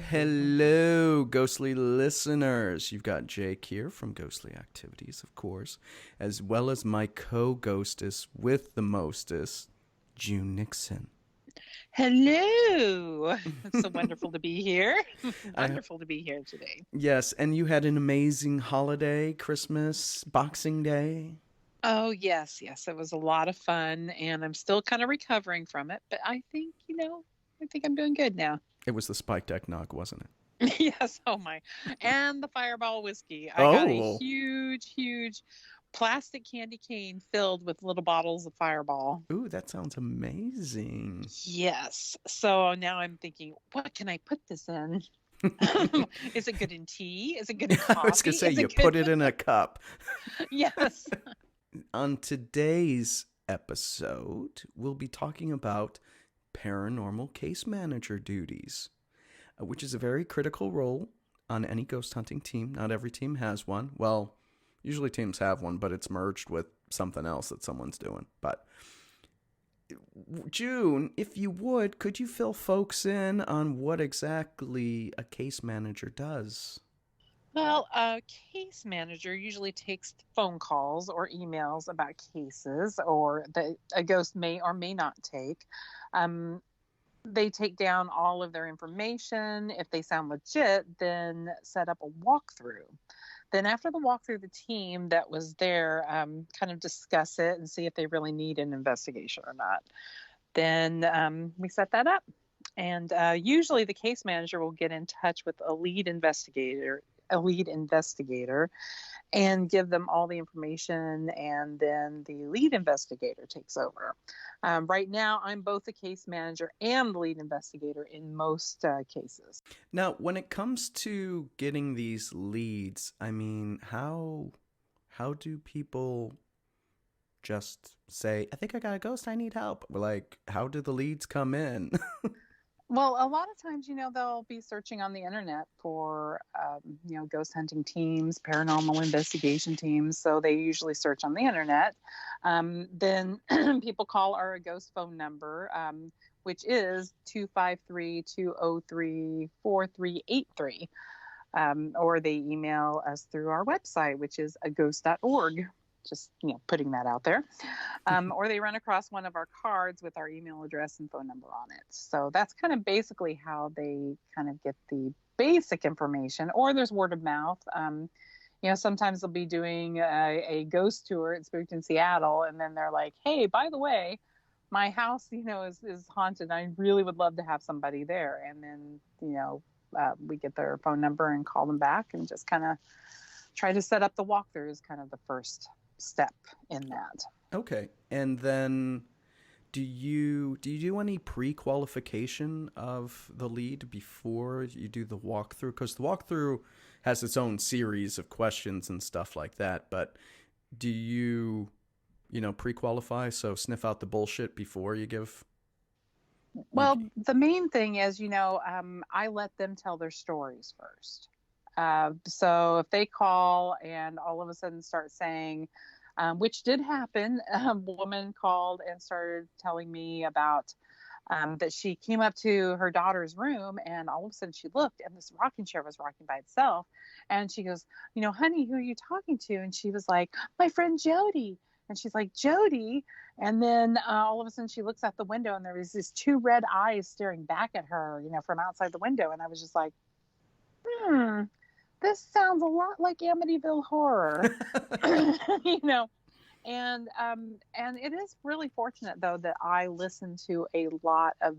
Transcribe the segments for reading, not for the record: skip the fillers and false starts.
Hello, ghostly listeners. You've got Jake here from Ghostly Activities, of course, as well as my co-ghostess with the mostest, June Nixon. Hello. It's so wonderful to be here. I Wonderful to be here today. Yes, and you had an amazing holiday, Christmas, Boxing Day. Oh, yes, yes. It was a lot of fun, and I'm still kind of recovering from it, but I think I'm doing good now. It was the spiked eggnog, wasn't it? Yes, oh my. And the Fireball whiskey. I got a Oh, huge, huge plastic candy cane filled with little bottles of Fireball. ooh, that sounds amazing. Yes. So now I'm thinking, what can I put this in? Is it good in tea? Is it good in I was gonna coffee? say Is you it good? put it in a cup. Yes. On today's episode, we'll be talking about paranormal case manager duties, which is a very critical role on any ghost hunting team. Not every team has one. Well, usually teams have one, but it's merged with something else that someone's doing. But June, if you would, could you fill folks in on what exactly a case manager does? Well, a case manager usually takes phone calls or emails about cases or that a ghost may or may not take. Um, they take down all of their information. If they sound legit, then set up a walkthrough. Then, after the walkthrough, the team that was there kind of discuss it and see if they really need an investigation or not. Then we set that up. And usually the case manager will get in touch with a lead investigator and give them all the information, and then the lead investigator takes over. Right now, I'm both a case manager and the lead investigator in most cases. Now, when it comes to getting these leads, I mean, how do people just say, "I think I got a ghost, I need help"? Like, how do the leads come in? Well, a lot of times, they'll be searching on the internet for, ghost hunting teams, paranormal investigation teams. So they usually search on the internet. Then people call our ghost phone number, which is 253-203-4383. Or they email us through our website, which is aghost.org. Just putting that out there. Or they run across one of our cards with our email address and phone number on it. So that's kind of basically how they kind of get the basic information. Or there's word of mouth. Sometimes they'll be doing a ghost tour at Spooked in Seattle, and then they're like, "Hey, by the way, my house, is haunted. I really would love to have somebody there." And then, we get their phone number and call them back and just kind of try to set up the walkthrough is kind of the first step in that. Okay, and then do you do any pre-qualification of the lead before you do the walkthrough? Because the walkthrough has its own series of questions and stuff like that. But do you, pre-qualify? So sniff out the bullshit before you give. You, Well, the main thing is, I let them tell their stories first. So if they call and all of a sudden start saying, which did happen, a woman called and started telling me about that she came up to her daughter's room, and all of a sudden she looked and this rocking chair was rocking by itself. And she goes, "Honey, who are you talking to?" And she was like, "My friend Jody." And she's like, "Jody?" And then all of a sudden she looks out the window and there was these two red eyes staring back at her, from outside the window. And I was just like, hmm, this sounds a lot like Amityville Horror. you know and it is really fortunate though that I listen to a lot of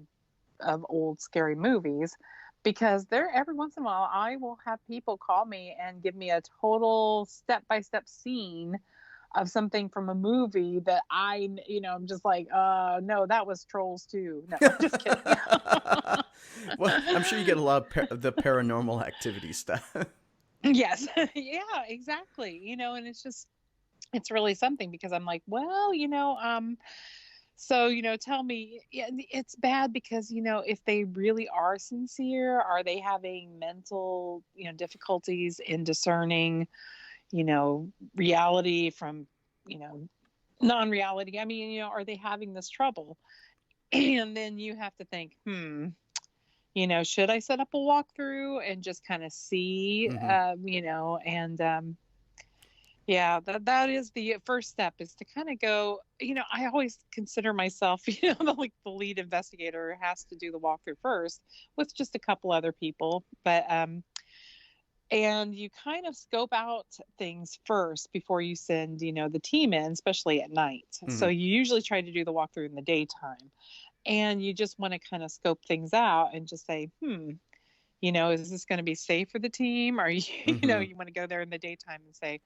old scary movies, because there every once in a while I will have people call me and give me a total step-by-step scene of something from a movie that I'm just like, no, that was Trolls too. No, I'm just kidding. well, I'm sure you get a lot of the paranormal activity stuff. Yes. Yeah, exactly. And it's really something, because I'm like, well, so, tell me, yeah, it's bad because, if they really are sincere, are they having mental, difficulties in discerning, reality from, you know, non-reality? I mean, are they having this trouble? And then you have to think, should I set up a walkthrough and just kind of see, Mm-hmm. and yeah, that is the first step, is to kind of go, I always consider myself, like the lead investigator who has to do the walkthrough first with just a couple other people. But and you kind of scope out things first before you send, the team in, especially at night. Mm-hmm. So you usually try to do the walkthrough in the daytime, and you just want to kind of scope things out and just say, is this going to be safe for the team? Or Mm-hmm. you want to go there in the daytime and say,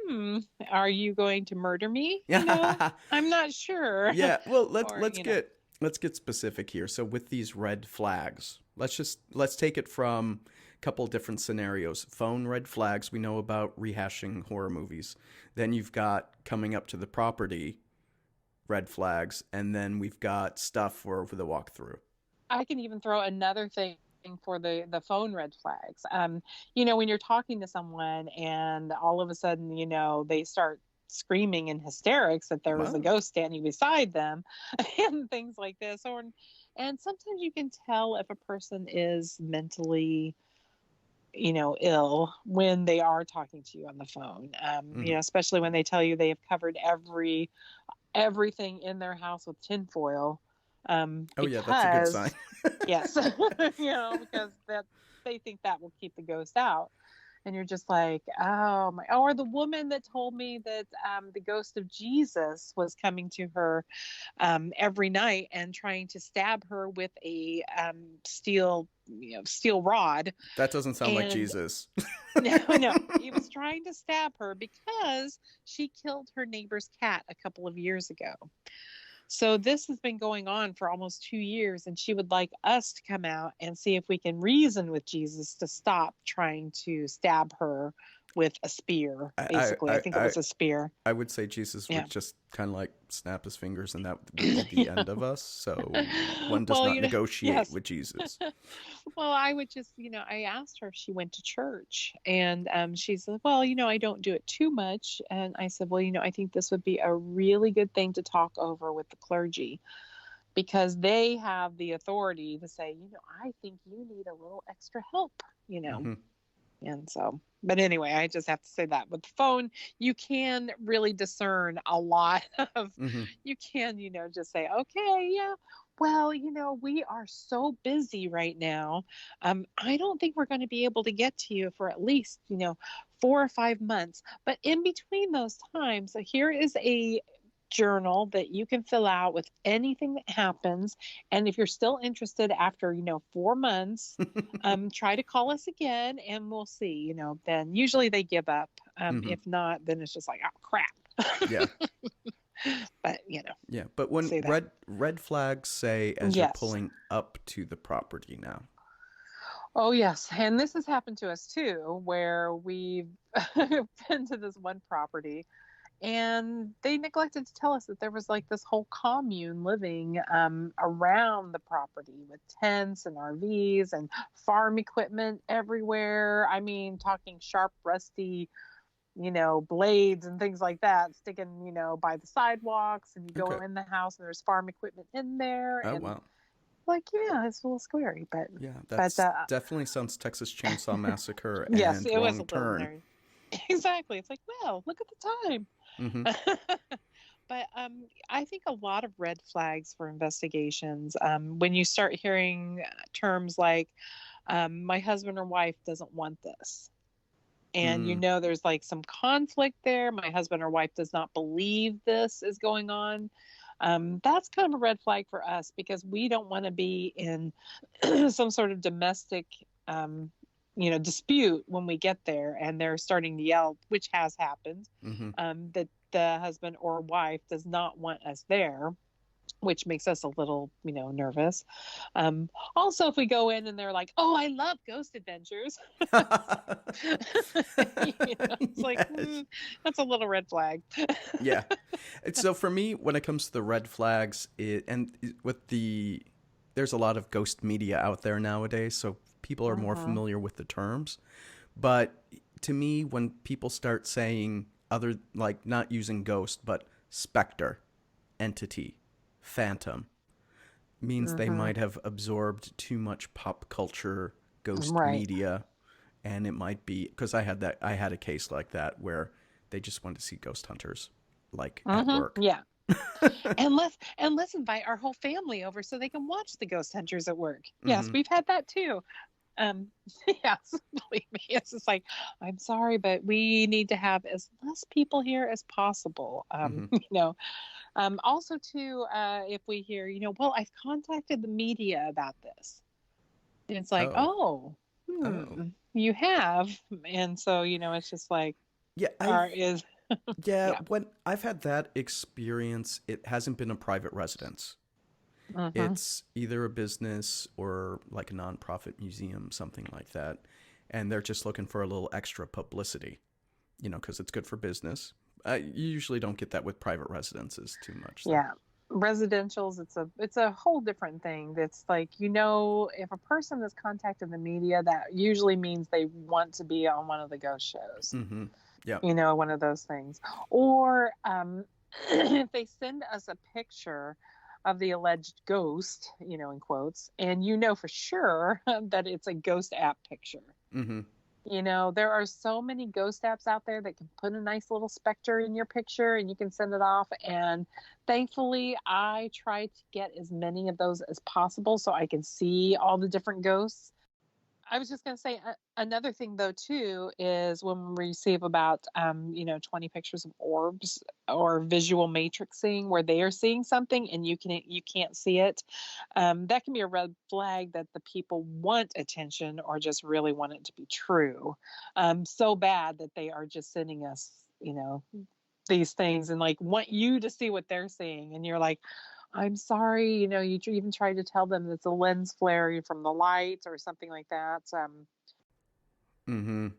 hmm, are you going to murder me? Yeah. I'm not sure. Yeah. Well, let's Or, let's get let's get specific here. So with these red flags, let's take it from a couple different scenarios. Phone red flags, we know about rehashing horror movies. Then you've got coming up to the property red flags, and then we've got stuff for the walkthrough. I can even throw another thing for the phone red flags. When you're talking to someone and all of a sudden, they start screaming in hysterics that there was a Wow. ghost standing beside them and things like this. And sometimes you can tell if a person is mentally, ill when they are talking to you on the phone. Mm-hmm. Especially when they tell you they have covered everything in their house with tinfoil, Oh yeah, that's a good sign. because yes, because that they think that will keep the ghost out. And you're just like, oh my, or the woman that told me that the ghost of Jesus was coming to her every night and trying to stab her with a steel rod. That doesn't sound like And Jesus. no, he was trying to stab her because she killed her neighbor's cat a couple of years ago. So this has been going on for almost 2 years, and she would like us to come out and see if we can reason with Jesus to stop trying to stab her with a spear. I, Basically, I I, think it I, was a spear. I would say Jesus Yeah. would just kind of like snap his fingers and that would be the end of us. So one does Well, not negotiate yes. with Jesus. Well, I would just, I asked her if she went to church, and she said, well, I don't do it too much. And I said, well, I think this would be a really good thing to talk over with the clergy, because they have the authority to say, I think you need a little extra help. Hmm. And so, but anyway, I just have to say that with the phone, you can really discern a lot of, Hmm. you can, just say, okay, yeah, well, we are so busy right now. I don't think we're going to be able to get to you for at least, 4 or 5 months. But in between those times, so here is a journal that you can fill out with anything that happens. And if you're still interested after, 4 months, try to call us again and we'll see, then usually they give up. Hmm. If not, then it's just like, oh, crap. Yeah. But, Yeah. But when say that. red flags say as you're Yes. pulling up to the property now. Oh, yes. And this has happened to us too, where we've been to this one property and they neglected to tell us that there was like this whole commune living around the property with tents and RVs and farm equipment everywhere. I mean, talking sharp, rusty, blades and things like that sticking, by the sidewalks. And you go Okay. in the house and there's farm equipment in there. Oh And wow. like, yeah, it's a little scary, but, Yeah, but, that's definitely sounds Texas Chainsaw Massacre yes, and it was Wrong a little Turn. nerdy. Exactly. It's like, well, look at the time. Hmm. But I think a lot of red flags for investigations, when you start hearing terms like, my husband or wife doesn't want this. And Mm. there's like some conflict there. My husband or wife does not believe this is going on. That's kind of a red flag for us because we don't want to be in some sort of domestic dispute when we get there and they're starting to yell, which has happened, Hmm. that the husband or wife does not want us there, which makes us a little, nervous. Also, if we go in and they're like, oh, I love ghost adventures, it's like, Yes. that's a little red flag. Yeah. So for me, when it comes to the red flags, there's a lot of ghost media out there nowadays, so people are more Mhm. familiar with the terms. But to me, when people start saying other, like not using ghost, but specter, entity, phantom, means they Mm-hmm. might have absorbed too much pop culture ghost Right. media, and it might be because I had a case like that where they just wanted to see ghost hunters like at Mm-hmm. work. Yeah. And let's invite our whole family over so they can watch the ghost hunters at work. Yes, Mm-hmm. we've had that too. Um, yes, believe me, it's just like, I'm sorry, but we need to have as less people here as possible. Mm-hmm. Also too, if we hear, well, I've contacted the media about this. And it's like, Oh. oh, Oh. you have. And so, it's just like, Yeah, are is yeah, yeah. when I've had that experience, it hasn't been a private residence. Mm-hmm. It's either a business or like a nonprofit museum, something like that. And they're just looking for a little extra publicity, because it's good for business. You usually don't get that with private residences too much, though. Yeah. Residentials, it's a whole different thing. That's like, if a person has contacted the media, that usually means they want to be on one of the ghost shows. Mm-hmm. Yeah. One of those things. Or if they send us a picture of the alleged ghost, in quotes, and for sure that it's a ghost app picture. Mm-hmm. There are so many ghost apps out there that can put a nice little specter in your picture and you can send it off. And thankfully, I try to get as many of those as possible so I can see all the different ghosts. I was just going to say another thing though too is when we receive about 20 pictures of orbs or visual matrixing where they are seeing something and you can't see it. That can be a red flag that the people want attention or just really want it to be true. So bad that they are just sending us, these things and like want you to see what they're seeing, and you're like, I'm sorry, you even try to tell them it's a lens flare from the light or something like that. Mm-hmm.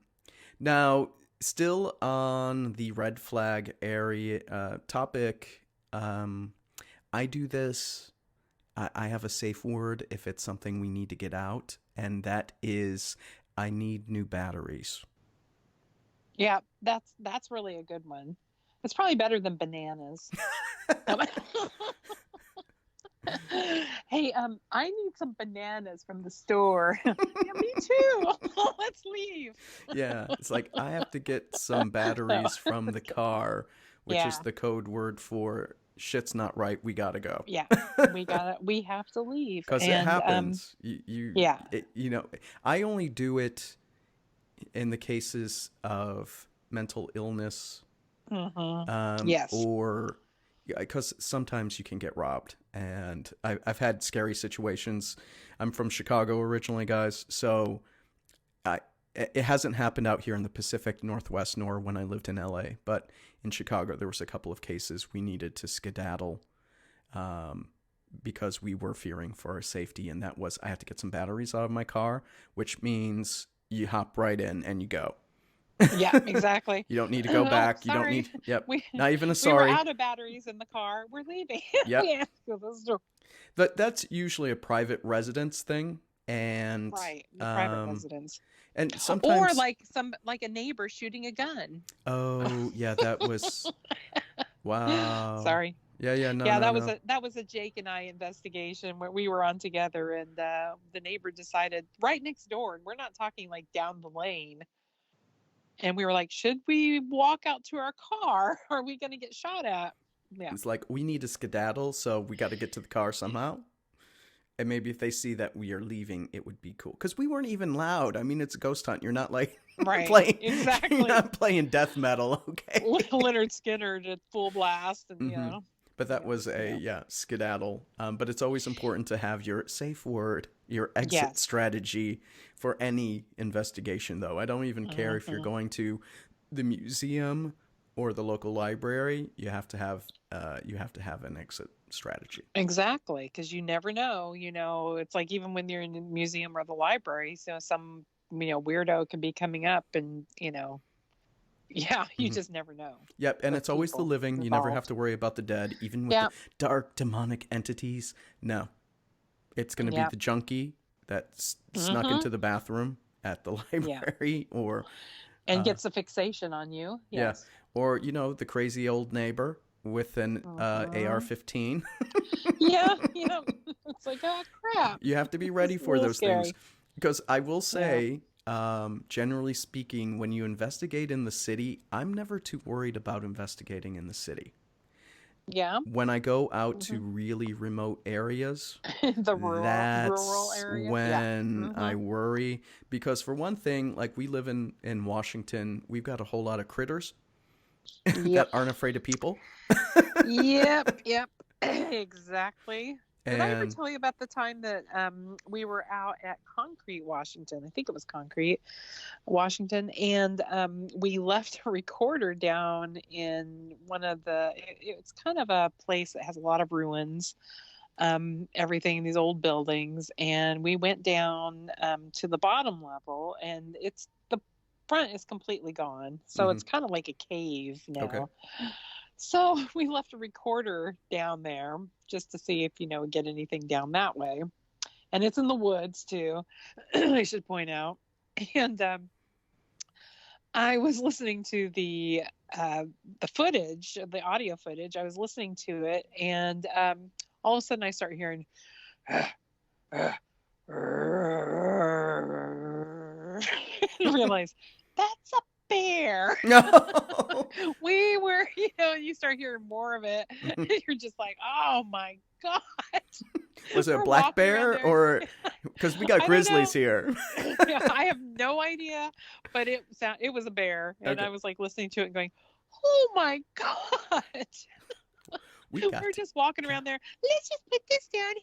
Now, still on the red flag area topic, I do this. I have a safe word if it's something we need to get out, and that is I need new batteries. Yeah, that's really a good one. It's probably better than bananas. Hey, I need some bananas from the store. Yeah, me too. Let's leave. Yeah, it's like I have to get some batteries from the car, which is Yeah, the code word for shit's not right. We gotta go. yeah. We have to leave. Because it And happens. yeah. I only do it in the cases of mental illness, Mm-hmm. Yes. or because sometimes you can get robbed, and I've had scary situations. I'm from Chicago originally, guys, so I it hasn't happened out here in the Pacific Northwest nor when I lived in LA, but in Chicago there was a couple of cases we needed to skedaddle, um, because we were fearing for our safety, and that was I had to get some batteries out of my car, which means you hop right in and you go. Yeah, exactly. You don't need to go Oh, back. You don't sorry. need, yep, We not even a we were sorry. out of batteries in the car. We're leaving. Yep. We have to go to the store. That's usually a private residence thing, and Right, the private residence. and Or sometimes, like a neighbor shooting a gun. oh yeah, that was, wow. Sorry. Yeah, yeah, no, Yeah, no, that was no. a Jake and I investigation where we were on together, and the neighbor decided right next door, and we're not talking like down the lane. And we were like, should we walk out to our car? Or are we going to get shot at? Yeah. It's like we need to skedaddle, so we got to get to the car somehow. And maybe if they see that we are leaving, it would be cool. Because we weren't even loud. I mean, it's a ghost hunt. You're not like Right. playing. Exactly. You're not playing death metal, okay? Leonard Skinner did full blast, and Mm-hmm. But that was a yeah. skedaddle. But it's always important to have your safe word, your exit Yes. strategy for any investigation. Though I don't even care if you're Mm-hmm. going to the museum or the local library. You have to have an exit strategy. Exactly, because you never know. It's like even when you're in the museum or the library, so some weirdo can be coming up, and yeah, you Mm-hmm. just never know. Yep, and With it's always the people living. You never have involved. to worry about the dead, even with Yeah. the dark demonic entities. No, it's going to be Yeah. the junkie that snuck Mm-hmm. into the bathroom at the Yeah. library, or And gets a fixation on you. yeah, Yes. or the crazy old neighbor with an Mhm. AR-15. Yeah, yeah. It's like, oh crap. You have to be It's ready a for little those things. scary. Because I will Yeah. say, generally speaking, when you investigate in the city, I'm never too worried about investigating in the city. Yeah. When I go out to Hmm. really remote areas, The rural that's area. Yeah. when Hmm. I worry. Because for one thing, like we live in Washington, we've got a whole lot of critters that Yep. aren't afraid of people. Yep. Yep. Exactly. Did I ever And tell you about the time that we were out at Concrete, Washington? I think it was Concrete, Washington, and we left a recorder down in one of it's kind of a place that has a lot of ruins, everything, these old buildings, and we went down to the bottom level, and it's the front is completely gone, so mm-hmm. it's kind of like a cave Okay. now. So we left a recorder down there just to see if we get anything down that way, and it's in the woods too. I should point out. And I was listening to uh, the footage, the audio footage. I was listening to it, and all of a sudden I start hearing and realize that's a bear. No. We were, you start hearing more of it. And you're just like, oh my God. Was it a We're black walking around bear there. or because we got I don't grizzlies know. here? Yeah, I have no idea, but it was a bear, and Okay. I was like listening to it and going, "Oh my God!" We We're got just walking around there. Let's just put this down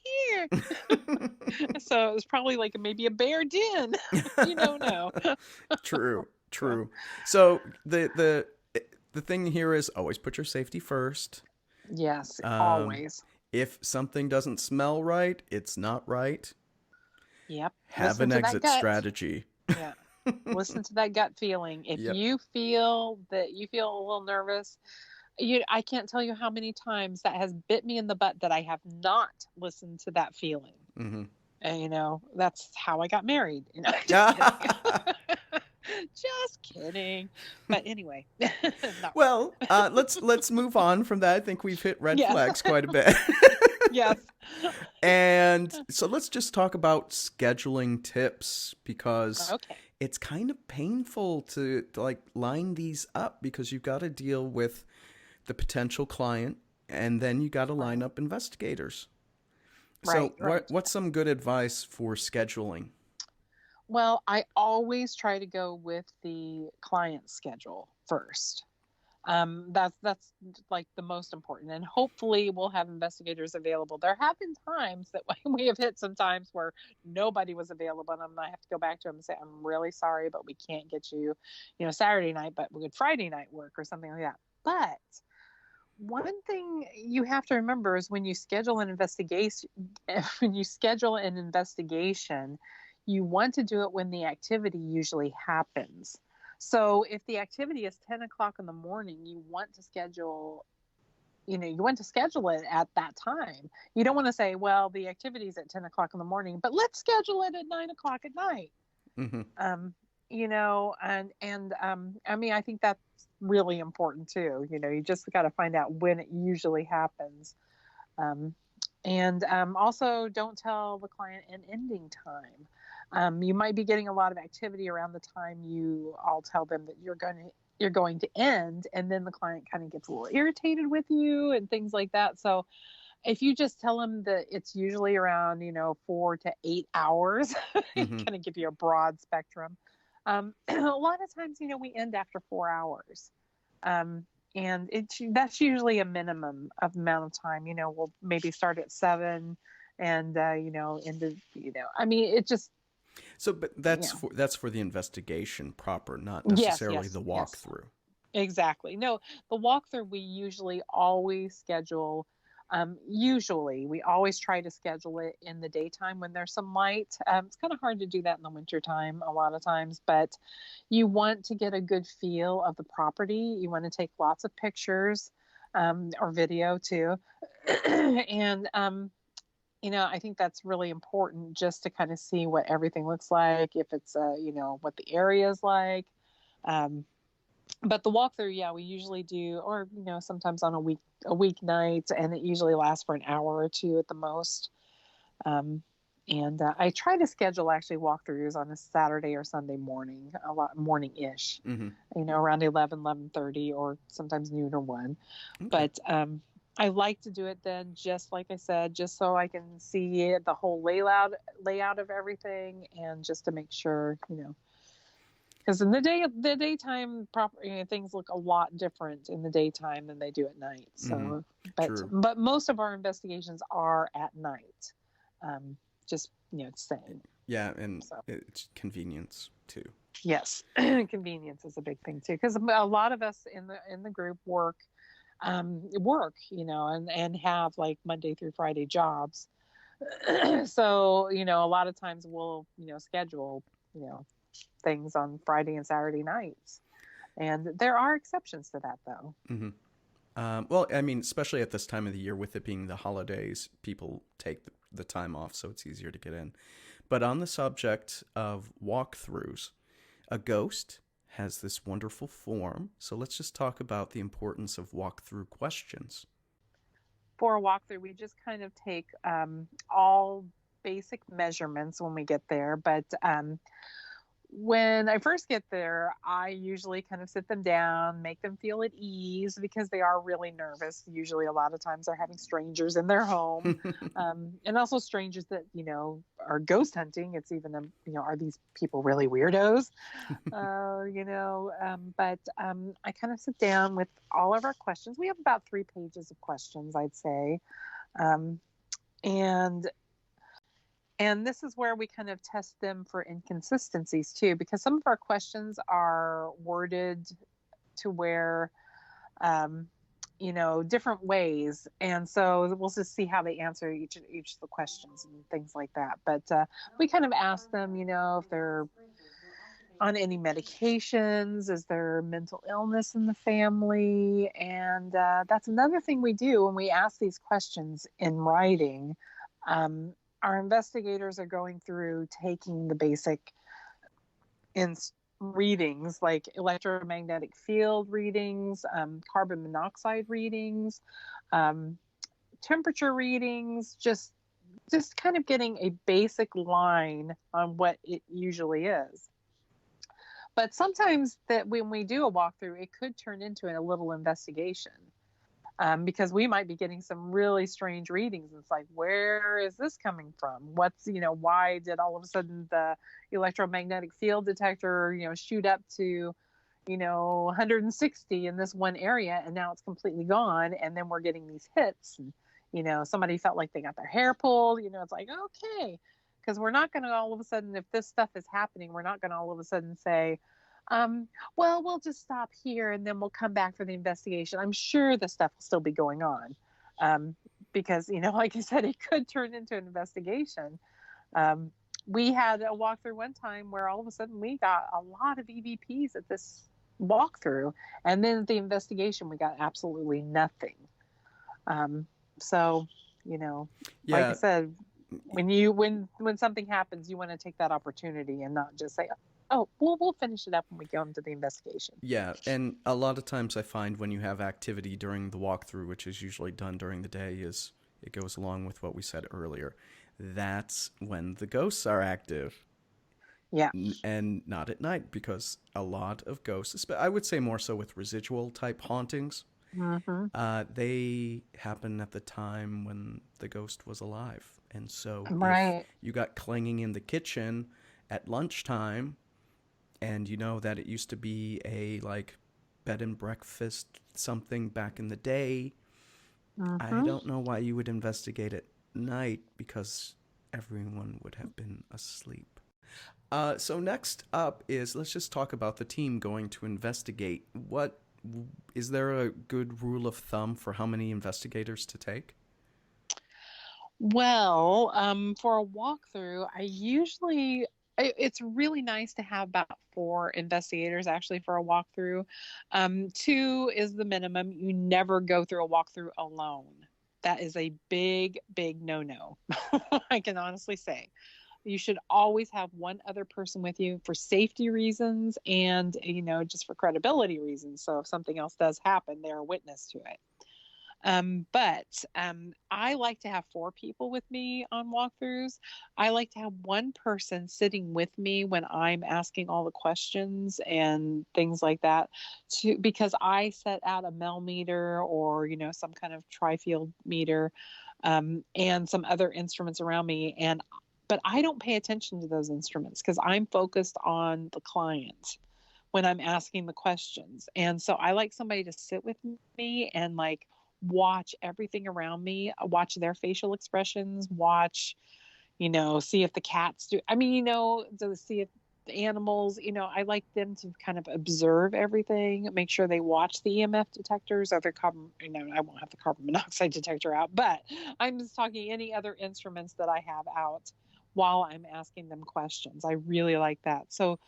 here. So it was probably like maybe a bear den. You don't know. True, So, true. So the thing here is always put your safety first. yes, Um, always. if something doesn't smell right, it's not right. Yep. Have Listen an to that exit gut. strategy. Yeah. Listen to that gut feeling. If Yep. you feel that you feel a little nervous, I can't tell you how many times that has bit me in the butt that I have not listened to that feeling. Mm-hmm. And that's how I got married. Just kidding. Just kidding. But anyway, not really. Well, let's move on from that. I think we've hit red Yes. flags quite a bit. Yes. And so let's just talk about scheduling tips because Okay. it's kind of painful to like line these up because you've got to deal with the potential client and then you got to line Right. up investigators. Right. So Right. what's some good advice for scheduling? Well, I always try to go with the client schedule first. That's like the most important, and hopefully we'll have investigators available. There have been times that we have hit some times where nobody was available, and I have to go back to them and say, I'm really sorry, but we can't get you, Saturday night, but we could Friday night work or something like that. But one thing you have to remember is when you schedule an investigation, when you schedule an investigation, you want to do it when the activity usually happens. So if the activity is 10 o'clock in the morning, you want to schedule it at that time. You don't want to say, well, the activity is at 10 o'clock in the morning, but let's schedule it at 9 o'clock at night. Mm-hmm. um, I mean, I think that's really important too. You just got to find out when it usually happens. Um, and Also, don't tell the client an ending time. You might be getting a lot of activity around the time you all tell them that you're going to end, and then the client kind of gets a little irritated with you and things like that. So if you just tell them that it's usually around 4 to 8 hours, Mm-hmm. kind of give you a broad spectrum. A lot of times, we end after 4 hours. Um, and that's usually a minimum of amount of time. We'll maybe start at 7 and, into, I mean, it just, So, but yeah. that's for the investigation proper, not Yes, necessarily yes, the yes, walkthrough. exactly. No, the walkthrough, we usually always schedule. Usually, we always try to schedule it in the daytime when there's some light. It's kind of hard to do that in the wintertime a lot of times, but you want to get a good feel of the property. You want to take lots of pictures, or video too. And, I think that's really important just to kind of see what everything looks like, if it's, what the area is like. Um, But the walkthrough, yeah, we usually do, or sometimes on a weeknight, and it usually lasts for an hour or two at the most. Um, and I try to schedule actually walkthroughs on a Saturday or Sunday morning, a lot morning-ish, Mm-hmm. around 11:30, or sometimes noon or 1. Okay. But I like to do it then, just like I said, just so I can see the whole layout of everything, and just to make sure, because in the daytime, things look a lot different in the daytime than they do at night. Mm-hmm. So, True. but most of our investigations are at night. Um, just saying. Yeah, and So it's convenience too. yes, convenience is a big thing too, because a lot of us in the group work, and have like Monday through Friday jobs. So a lot of times we'll schedule you know things on Friday and Saturday nights. And there are exceptions to that, though. Mm-hmm. Well, I mean, especially at this time of the year, with it being the holidays, people take the time off, so it's easier to get in. But on the subject of walkthroughs, a ghost has this wonderful form. So let's just talk about the importance of walkthrough questions. For a walkthrough, we just kind of take all basic measurements when we get there. But when I first get there, I usually kind of sit them down, make them feel at ease, because they are really nervous. Usually, a lot of times, they're having strangers in their home, and also strangers that are ghost hunting. It's even are these people really weirdos? But I kind of sit down with all of our questions. We have about 3 pages of questions, I'd say, um, and this is where we kind of test them for inconsistencies too, because some of our questions are worded to where, um, different ways. And so we'll just see how they answer each of the questions and things like that. But we kind of ask them, if they're on any medications, is there mental illness in the family? And that's another thing we do when we ask these questions in writing. Our investigators are going through taking the basic in readings, like electromagnetic field readings, carbon monoxide readings, um, temperature readings, just kind of getting a basic line on what it usually is. But sometimes that when we do a walkthrough, it could turn into a little investigation, because we might be getting some really strange readings. It's like, where is this coming from? Why did all of a sudden the electromagnetic field detector, shoot up to, 160 in this one area, and now it's completely gone. And then we're getting these hits, and, somebody felt like they got their hair pulled. It's like, okay, because we're not going to all of a sudden, if this stuff is happening, we're not going to all of a sudden say, well, we'll just stop here and then we'll come back for the investigation. I'm sure the stuff will still be going on, because, like I said, it could turn into an investigation. We had a walkthrough one time where all of a sudden we got a lot of EVPs at this walkthrough, and then at the investigation we got absolutely nothing. So, like I Yeah, said, when something happens, you want to take that opportunity and not just say, oh, we'll finish it up when we go into the investigation. yeah, and a lot of times I find when you have activity during the walkthrough, which is usually done during the day, is it goes along with what we said earlier. That's when the ghosts are active, Yeah. and not at night, because a lot of ghosts, I would say more so with residual type hauntings, Mm-hmm. they happen at the time when the ghost was alive. And so if Right. you got clanging in the kitchen at lunchtime, and you know that it used to be a like bed and breakfast something back in the day, I Mm-hmm. don't know why you would investigate at night, because everyone would have been asleep. So next up is, let's just talk about the team going to investigate. What is there a good rule of thumb for how many investigators to take? Well, for a walkthrough, it's really nice to have about 4 investigators actually for a walkthrough. 2 is the minimum. You never go through a walkthrough alone. That is a big, big no-no. I can honestly say. You should always have one other person with you for safety reasons and, just for credibility reasons. So if something else does happen, they're a witness to it. But I like to have four people with me on walkthroughs. I like to have one person sitting with me when I'm asking all the questions and things like that, because I set out a Mel meter or, some kind of tri-field meter, and some other instruments around me. But I don't pay attention to those instruments because I'm focused on the client when I'm asking the questions. And so I like somebody to sit with me and like watch everything around me, watch their facial expressions, watch, see if the cats do, to see if the animals, I like them to kind of observe everything, make sure they watch the EMF detectors or their carbon, I won't have the carbon monoxide detector out, but I'm just talking any other instruments that I have out while I'm asking them questions. I really like that. So,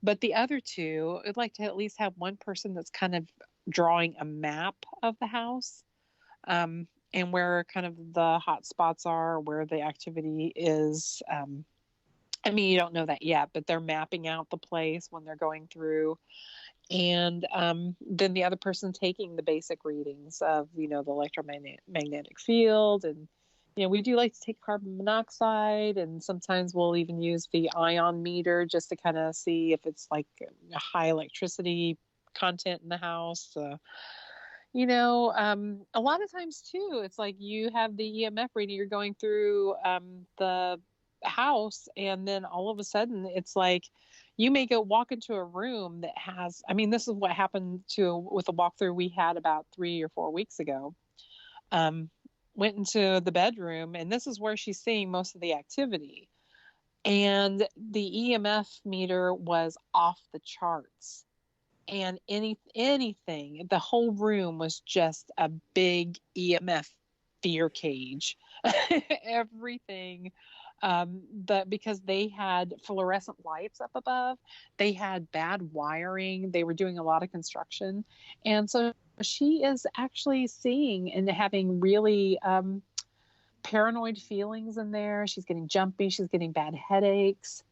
but the other two, I'd like to at least have one person that's kind of drawing a map of the house, and where kind of the hot spots are, where the activity is. You don't know that yet, but they're mapping out the place when they're going through. And then the other person taking the basic readings of, the electromagnetic field. And, we do like to take carbon monoxide, and sometimes we'll even use the ion meter just to kind of see if it's like a high electricity content in the house. A lot of times too, it's like you have the EMF reading, you're going through the house, and then all of a sudden it's like you may go walk into a room that has, this is what happened with a walkthrough we had about 3 or 4 weeks ago. Went into the bedroom, and this is where she's seeing most of the activity. And the EMF meter was off the charts. And anything, the whole room was just a big EMF fear cage. Everything, because they had fluorescent lights up above, they had bad wiring, they were doing a lot of construction, and so she is actually seeing and having really paranoid feelings in there. She's getting jumpy, she's getting bad headaches,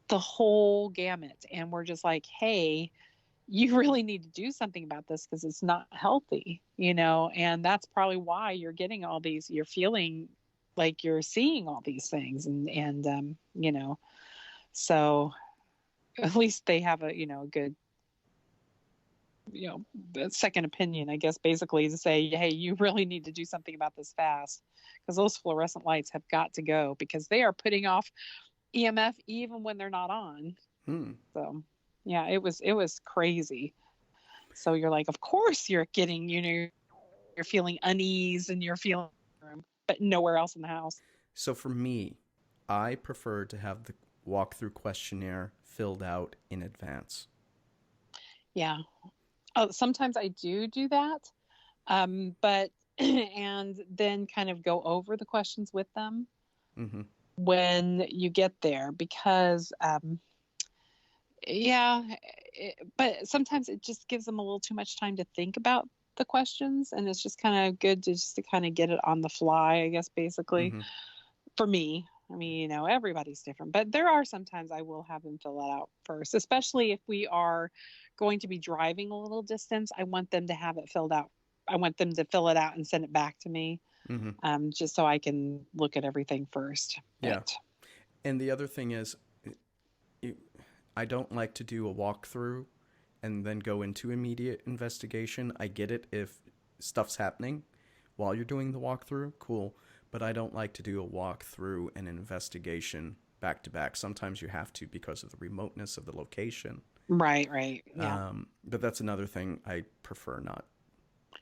the whole gamut. And we're just like, hey, you really need to do something about this because it's not healthy, and that's probably why you're getting all these, you're feeling like you're seeing all these things. And so at least they have a good, second opinion, I guess, basically, to say, hey, you really need to do something about this fast, because those fluorescent lights have got to go, because they are putting off EMF even when they're not on. So yeah, it was crazy. So you're like, of course you're getting, you're feeling unease and you're feeling, but nowhere else in the house. So for me, I prefer to have the walkthrough questionnaire filled out in advance. Yeah. Sometimes I do that. But, and then kind of go over the questions with them when you get there, because, but sometimes it just gives them a little too much time to think about the questions, and it's just kind of good to kind of get it on the fly, I guess, basically. For me, everybody's different, but there are sometimes I will have them fill it out first, especially if we are going to be driving a little distance. I want them to have it filled out. I want them to fill it out and send it back to me, just so I can look at everything first. Yeah. And the other thing is, I don't like to do a walkthrough and then go into immediate investigation. I get it if stuff's happening while you're doing the walkthrough, cool. But I don't like to do a walkthrough and investigation back to back. Sometimes you have to because of the remoteness of the location. Right. Yeah. But that's another thing I prefer not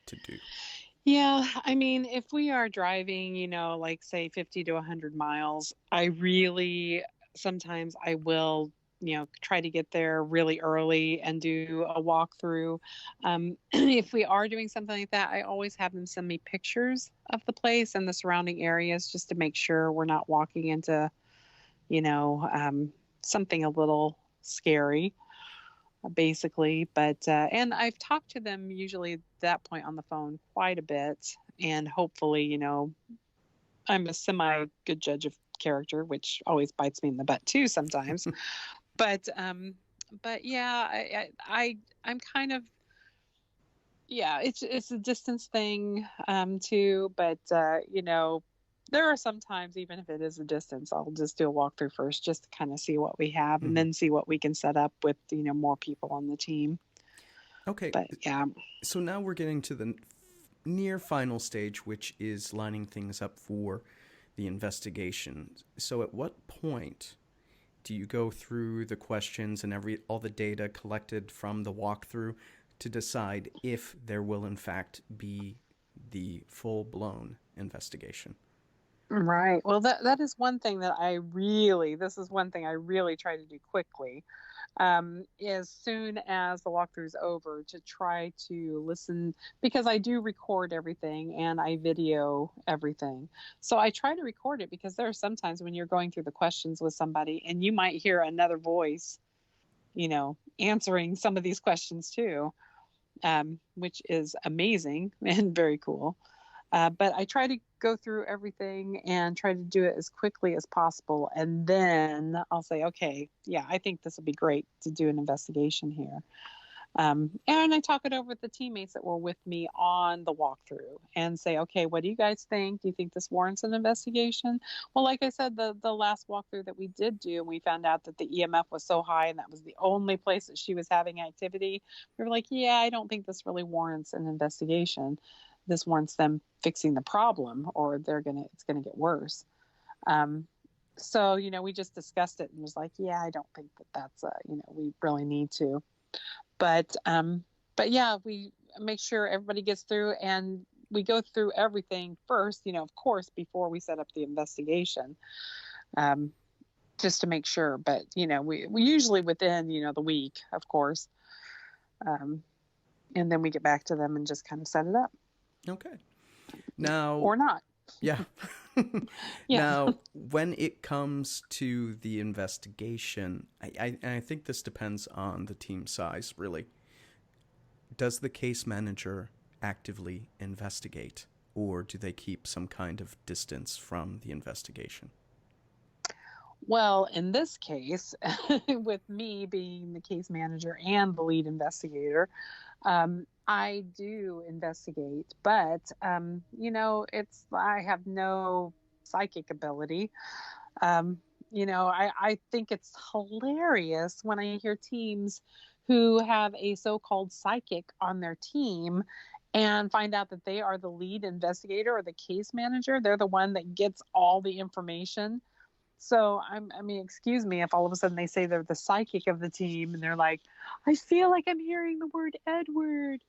to do. Yeah, if we are driving, like say 50 to 100 miles, sometimes I will, try to get there really early and do a walkthrough. If we are doing something like that, I always have them send me pictures of the place and the surrounding areas, just to make sure we're not walking into, something a little scary, basically. But and I've talked to them usually at that point on the phone quite a bit, and hopefully, I'm a semi good judge of character, which always bites me in the butt too sometimes. But yeah, I'm kind of, yeah, it's a distance thing too. But there are some times, even if it is a distance, I'll just do a walkthrough first, just to kind of see what we have, and Hmm. then see what we can set up with more people on the team. Okay, But yeah. so now we're getting to the near final stage, which is lining things up for the investigation. So at what point do you go through the questions and all the data collected from the walkthrough to decide if there will in fact be the full-blown investigation? Right. Well, that is one thing that this is one thing I really try to do quickly. As soon as the walkthrough's over, to try to listen, because I do record everything and I video everything. So I try to record it, because there are sometimes when you're going through the questions with somebody and you might hear another voice, answering some of these questions too, which is amazing and very cool. But I try to go through everything and try to do it as quickly as possible. And then I'll say, okay, yeah, I think this would be great to do an investigation here. And I talk it over with the teammates that were with me on the walkthrough and say, okay, what do you guys think? Do you think this warrants an investigation? Well, like I said, the last walkthrough that we did do, and we found out that the EMF was so high and that was the only place that she was having activity. We were like, yeah, I don't think this really warrants an investigation. This warrants them fixing the problem, or it's gonna get worse. Um, so we just discussed it and was like, yeah, I don't think that's we really need to. But yeah, we make sure everybody gets through, and we go through everything first, of course, before we set up the investigation, um, just to make sure. But we usually within the week, of course, um, and then we get back to them and just kind of set it up, Okay. Now, or not. yeah. Yeah. Now, when it comes to the investigation, I think this depends on the team size, really. Does the case manager actively investigate, or do they keep some kind of distance from the investigation? Well, in this case, with me being the case manager and the lead investigator, I do investigate, but I have no psychic ability. I think it's hilarious when I hear teams who have a so-called psychic on their team and find out that they are the lead investigator or the case manager. They're the one that gets all the information. So I mean, excuse me if all of a sudden they say they're the psychic of the team and they're like, I feel like I'm hearing the word Edward.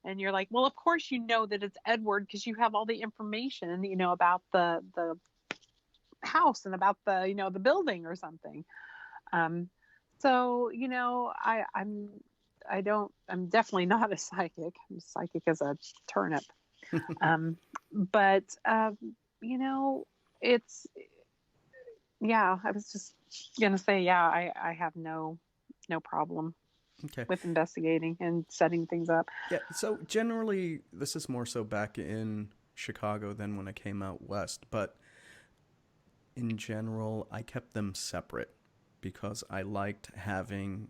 And you're like, well, of course you know that it's Edward because you have all the information, about the house and about the building or something. Um, so I'm definitely not a psychic. I'm psychic as a turnip. But it's, yeah, I was just gonna say, yeah, I have no problem Okay. with investigating and setting things up. Yeah, so generally, this is more so back in Chicago than when I came out west, but in general, I kept them separate because I liked having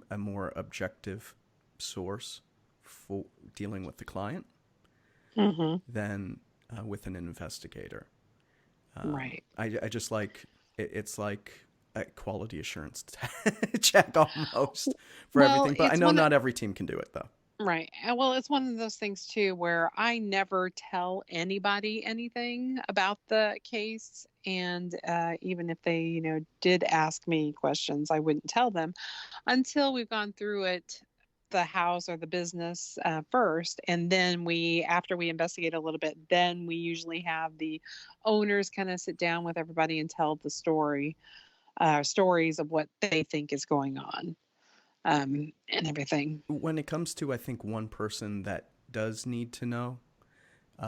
a more objective source for dealing with the client Mm-hmm. than with an investigator. Right. I just like it's like a quality assurance check almost for Well, everything, but I know not every team can do it though. right. Well, it's one of those things too where I never tell anybody anything about the case. And even if they, did ask me questions, I wouldn't tell them until we've gone through it, the house or the business first. And then after we investigate a little bit, then we usually have the owners kind of sit down with everybody and tell the stories of what they think is going on, and everything. When it comes to, I think, one person that does need to know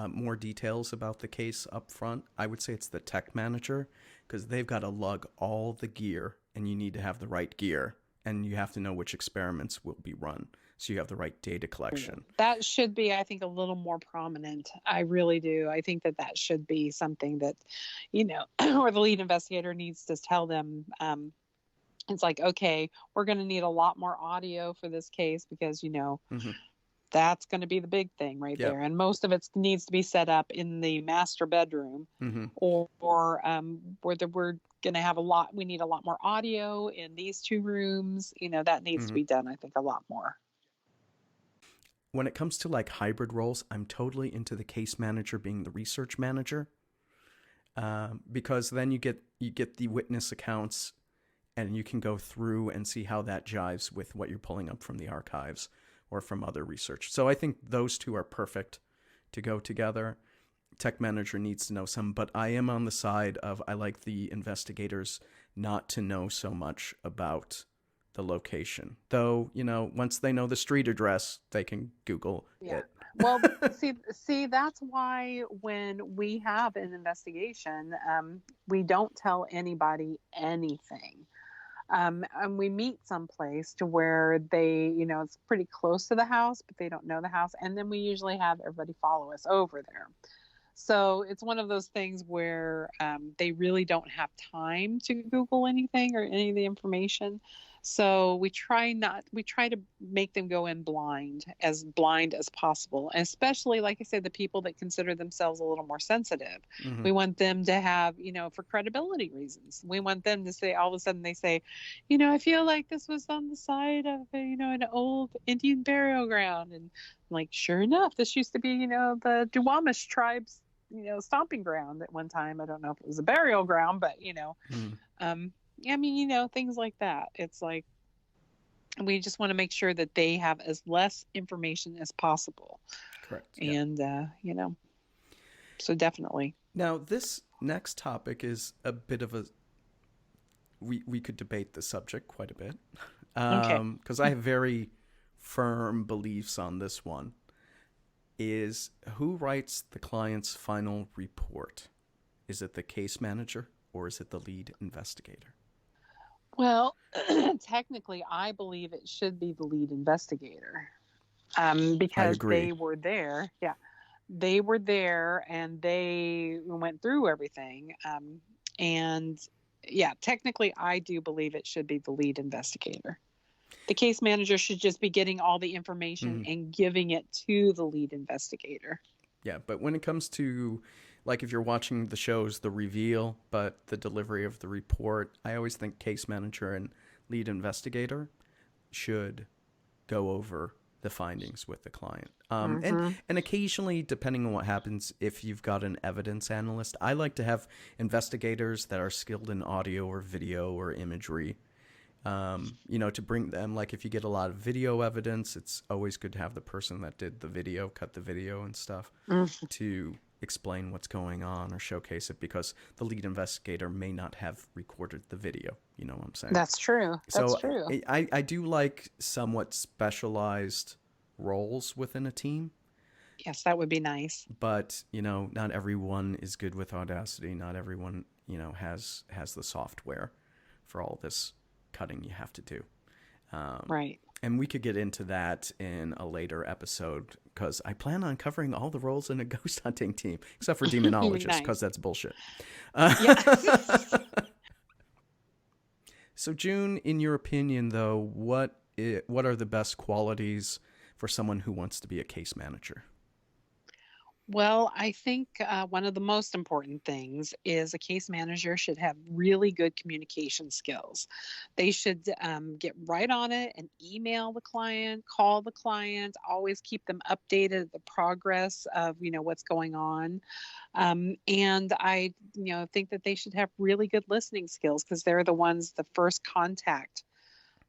more details about the case up front, I would say it's the tech manager because they've got to lug all the gear and you need to have the right gear and you have to know which experiments will be run. so you have the right data collection. That should be, I think, a little more prominent. I really do. I think that that should be something that, or the lead investigator needs to tell them. It's like, okay, we're going to need a lot more audio for this case because, Mm-hmm. that's going to be the big thing right Yep. there. And most of it needs to be set up in the master bedroom, Mm-hmm. or where we're going to have we need a lot more audio in these two rooms. That needs to Mm-hmm. be done, I think, a lot more. When it comes to like hybrid roles, I'm totally into the case manager being the research manager, because then you get the witness accounts, and you can go through and see how that jives with what you're pulling up from the archives or from other research. So I think those two are perfect to go together. Tech manager needs to know some, but I am on the side of I like the investigators not to know so much about the location. Though, once they know the street address, they can Google it. Well, see, that's why when we have an investigation, we don't tell anybody anything. And we meet someplace to where they, it's pretty close to the house, but they don't know the house. And then we usually have everybody follow us over there. So it's one of those things where they really don't have time to Google anything or any of the information. So we try to make them go in blind as possible. And especially, like I said, the people that consider themselves a little more sensitive. Mm-hmm. We want them to have, for credibility reasons, we want them to say, all of a sudden they say, I feel like this was on the side of, an old Indian burial ground. And I'm like, sure enough, this used to be, the Duwamish tribes, stomping ground at one time. I don't know if it was a burial ground, but, I mean, things like that. It's like, we just want to make sure that they have as less information as possible. Correct. And, so definitely. Now, this next topic is a bit of we could debate the subject quite a bit. Okay. Because I have very firm beliefs on this one. Is who writes the client's final report? Is it the case manager or is it the lead investigator? Well, technically, I believe it should be the lead investigator, because they were there. Yeah, they were there and they went through everything. And yeah, technically, I do believe it should be the lead investigator. The case manager should just be getting all the information and giving it to the lead investigator. Yeah, but when it comes to, like, if you're watching the shows, the reveal, but the delivery of the report, I always think case manager and lead investigator should go over the findings with the client. And occasionally, depending on what happens, if you've got an evidence analyst, I like to have investigators that are skilled in audio or video or imagery. To bring them, like if you get a lot of video evidence, it's always good to have the person that did the video, cut the video and stuff, to explain what's going on or showcase it, because the lead investigator may not have recorded the video. You know what I'm saying? That's true. That's true. I do like somewhat specialized roles within a team. Yes, that would be nice. But, not everyone is good with Audacity. Not everyone, has the software for all this cutting you have to do. Right. And we could get into that in a later episode, because I plan on covering all the roles in a ghost hunting team, except for demonologists, because that's bullshit. So, June, in your opinion, though, what are the best qualities for someone who wants to be a case manager? Well, I think one of the most important things is a case manager should have really good communication skills. They should get right on it and email the client, call the client, always keep them updated the progress of, what's going on. And I, think that they should have really good listening skills, because they're the first contact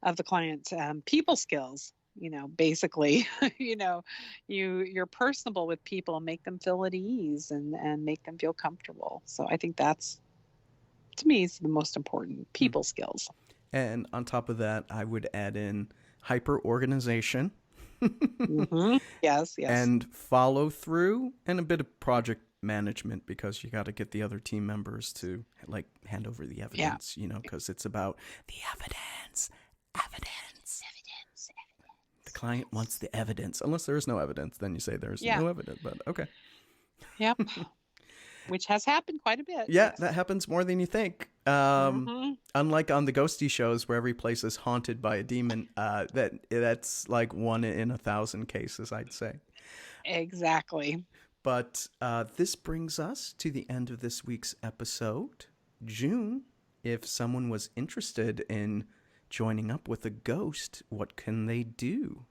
of the client. People skills. Basically, you're personable with people and make them feel at ease and make them feel comfortable. So I think that's, to me, is the most important, people skills. And on top of that, I would add in hyper organization. Yes. And follow through, and a bit of project management, because you got to get the other team members to hand over the evidence, because it's about the evidence. The client wants the evidence. Unless there is no evidence, then you say there's Yeah. no evidence. But okay. Yep. Which has happened quite a bit. Yeah, Yes. that happens more than you think. Mm-hmm. Unlike on the ghosty shows where every place is haunted by a demon, that's like 1 in 1,000 cases, I'd say. Exactly. But this brings us to the end of this week's episode. June, if someone was interested in joining up with a ghost, what can they do?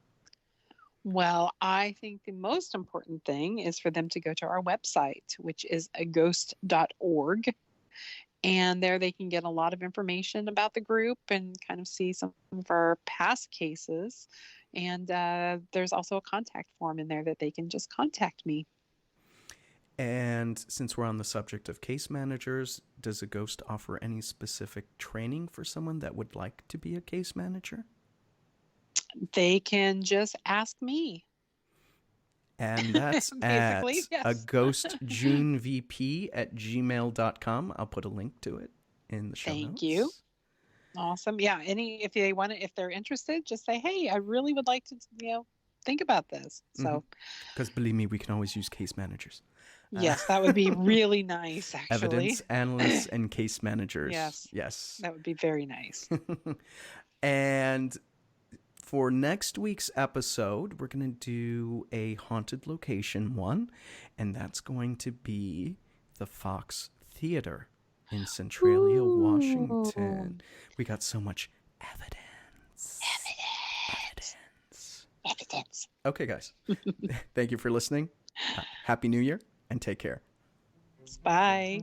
Well, I think the most important thing is for them to go to our website, which is aghost.org. And there they can get a lot of information about the group and kind of see some of our past cases. And there's also a contact form in there that they can just contact me. And since we're on the subject of case managers, does a ghost offer any specific training for someone that would like to be a case manager? They can just ask me. And that's Basically, at yes. a ghostjunevp@gmail.com. I'll put a link to it in the show notes. Thank you. Awesome. Yeah. If they want to, if they're interested, just say, hey, I really would like to, think about this. So, because believe me, we can always use case managers. Yes, that would be really nice, actually. Evidence analysts and case managers. Yes. That would be very nice. And for next week's episode, we're going to do a haunted location one, and that's going to be the Fox Theater in Centralia, Washington. We got so much evidence. Evidence. Okay, guys. Thank you for listening. Happy New Year, and take care. Bye.